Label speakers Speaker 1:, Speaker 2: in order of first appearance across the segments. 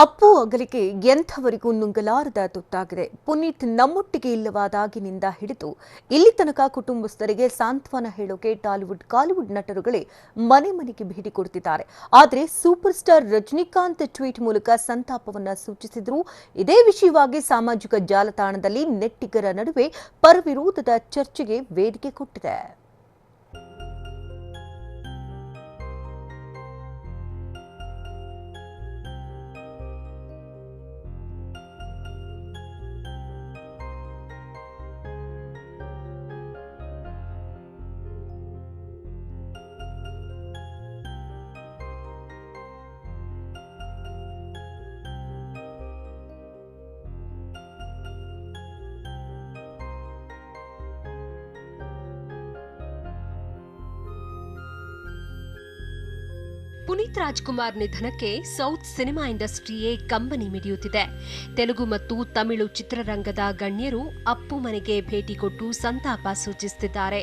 Speaker 1: ಅಪ್ಪು ಅಗಲಿಕೆ ಎಂಥವರಿಗೂ ನುಂಗಲಾರದ ತುತ್ತಾಗಿದೆ. ಪುನೀತ್ ನಮ್ಮೊಟ್ಟಿಗೆ ಇಲ್ಲವಾದಾಗಿನಿಂದ ಹಿಡಿದು ಇಲ್ಲಿ ತನಕ ಕುಟುಂಬಸ್ಥರಿಗೆ ಸಾಂತ್ವನ ಹೇಳೋಕೆ ಕಾಲಿವುಡ್ ನಟರುಗಳೇ ಮನೆ ಮನೆಗೆ ಭೇಟಿ ಕೊಡ್ತಿದ್ದಾರೆ. ಆದರೆ ಸೂಪರ್ ಸ್ಟಾರ್ ರಜನಿಕಾಂತ್ ಟ್ವೀಟ್ ಮೂಲಕ ಸಂತಾಪವನ್ನ ಸೂಚಿಸಿದ್ರು. ಇದೇ ವಿಷಯವಾಗಿ ಸಾಮಾಜಿಕ ಜಾಲತಾಣದಲ್ಲಿ ನೆಟ್ಟಿಗರ ನಡುವೆ ಪರವಿರೋಧದ ಚರ್ಚೆಗೆ ವೇದಿಕೆ ಕೊಟ್ಟಿದೆ.
Speaker 2: ಪುನೀತ್ ರಾಜ್ಕುಮಾರ್ ನಿಧನಕ್ಕೆ ಸೌತ್ ಸಿನಿಮಾ ಇಂಡಸ್ಟ್ರಿಯೇ ಕಂಬನಿ ಮಿಡಿಯುತ್ತಿದೆ. ತೆಲುಗು ಮತ್ತು ತಮಿಳು ಚಿತ್ರರಂಗದ ಗಣ್ಯರು ಅಪ್ಪು ಮನೆಗೆ ಭೇಟಿ ಕೊಟ್ಟು ಸಂತಾಪ ಸೂಚಿಸುತ್ತಿದ್ದಾರೆ.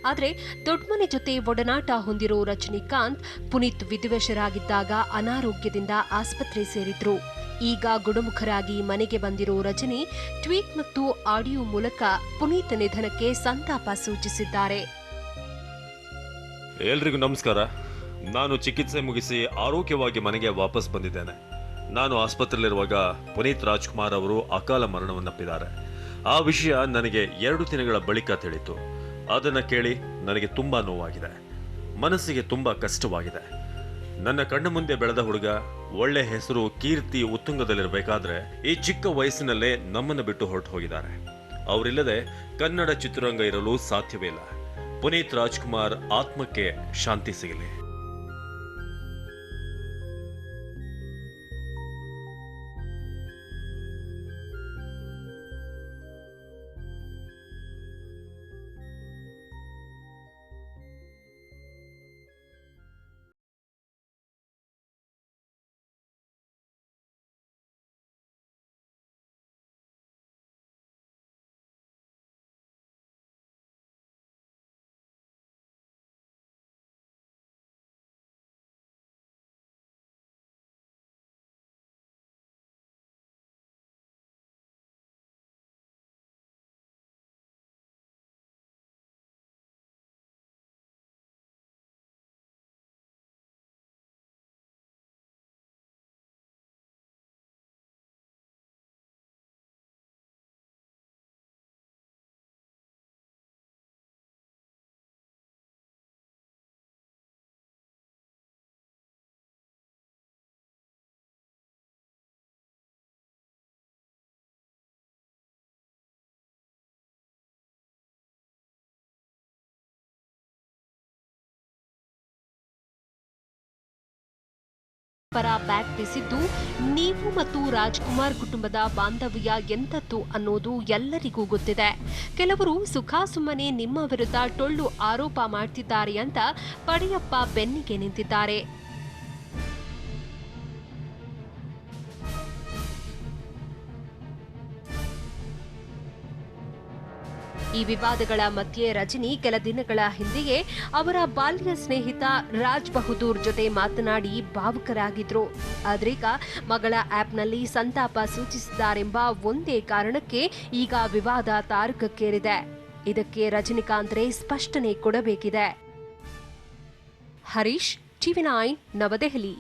Speaker 2: ಆದರೆ ದೊಡ್ಡಮನೆ ಜೊತೆ ಒಡನಾಟ ಹೊಂದಿರೋ ರಜನಿಕಾಂತ್ ಪುನೀತ್ ವಿಧಿವಶರಾಗಿದ್ದಾಗ ಅನಾರೋಗ್ಯದಿಂದ ಆಸ್ಪತ್ರೆ ಸೇರಿದ್ರು. ಈಗ ಗುಣಮುಖರಾಗಿ ಮನೆಗೆ ಬಂದಿರೋ ರಜನಿ ಟ್ವೀಟ್ ಮತ್ತು ಆಡಿಯೋ ಮೂಲಕ ಪುನೀತ್ ನಿಧನಕ್ಕೆ ಸಂತಾಪ ಸೂಚಿಸಿದ್ದಾರೆ.
Speaker 3: ಎಲ್ರಿಗೂ ನಮಸ್ಕಾರ. ನಾನು ಚಿಕಿತ್ಸೆ ಮುಗಿಸಿ ಆರೋಗ್ಯವಾಗಿ ಮನೆಗೆ ವಾಪಸ್ ಬಂದಿದ್ದೇನೆ. ನಾನು ಆಸ್ಪತ್ರೆಯಲ್ಲಿರುವಾಗ ಪುನೀತ್ ರಾಜ್ಕುಮಾರ್ ಅವರು ಅಕಾಲ ಮರಣವನ್ನಪ್ಪಿದ್ದಾರೆ. ಆ ವಿಷಯ ನನಗೆ 2 ದಿನಗಳ ಬಳಿಕ ತಿಳಿತು. ಅದನ್ನು ಕೇಳಿ ನನಗೆ ತುಂಬಾ ನೋವಾಗಿದೆ, ಮನಸ್ಸಿಗೆ ತುಂಬಾ ಕಷ್ಟವಾಗಿದೆ. ನನ್ನ ಕಣ್ಣ ಮುಂದೆ ಬೆಳೆದ ಹುಡುಗ, ಒಳ್ಳೆ ಹೆಸರು, ಕೀರ್ತಿ ಉತ್ತುಂಗದಲ್ಲಿರಬೇಕಾದ್ರೆ ಈ ಚಿಕ್ಕ ವಯಸ್ಸಿನಲ್ಲೇ ನಮ್ಮನ್ನು ಬಿಟ್ಟು ಹೊರಟು ಹೋಗಿದ್ದಾರೆ. ಅವರಿಲ್ಲದೆ ಕನ್ನಡ ಚಿತ್ರರಂಗ ಇರಲು ಸಾಧ್ಯವೇ ಇಲ್ಲ. ಪುನೀತ್ ರಾಜ್ಕುಮಾರ್ ಆತ್ಮಕ್ಕೆ ಶಾಂತಿ ಸಿಗಲಿ.
Speaker 2: ಪರ ಬ್ಯಾಗ್ ಬೀಸಿದ್ದು, ನೀವು ಮತ್ತು ರಾಜ್ಕುಮಾರ್ ಕುಟುಂಬದ ಬಾಂಧವ್ಯ ಎಂಥದ್ದು ಅನ್ನೋದು ಎಲ್ಲರಿಗೂ ಗೊತ್ತಿದೆ. ಕೆಲವರು ಸುಖಾಸುಮ್ಮನೆ ನಿಮ್ಮ ವಿರುದ್ಧ ಟೊಳ್ಳು ಆರೋಪ ಮಾಡ್ತಿದ್ದಾರೆ ಅಂತ ಪಡೆಯಪ್ಪ ಬೆನ್ನಿಗೆ ನಿಂತಿದ್ದಾರೆ. ಈ ವಿವಾದಗಳ ಮಧ್ಯೆ ರಜನಿ ಕೆಲ ದಿನಗಳ ಹಿಂದೆಯೇ ಅವರ ಬಾಲ್ಯ ಸ್ನೇಹಿತ ರಾಜ್ ಬಹದ್ದೂರ್ ಜೊತೆ ಮಾತನಾಡಿ ಭಾವುಕರಾಗಿದ್ರು. ಆದ್ರೀಗ ಮಗಳ ಆಪ್ನಲ್ಲಿ ಸಂತಾಪ ಸೂಚಿಸಿದ್ದಾರೆಂಬ ಒಂದೇ ಕಾರಣಕ್ಕೆ ಈಗ ವಿವಾದ ತಾರಕಕ್ಕೇರಿದೆ. ಇದಕ್ಕೆ ರಜನಿಕಾಂತ್ ಸ್ಪಷ್ಟನೆ ಕೊಡಬೇಕಿದೆ. ಹರೀಶ್, ಟಿವಿ9 ನವದೆಹಲಿ.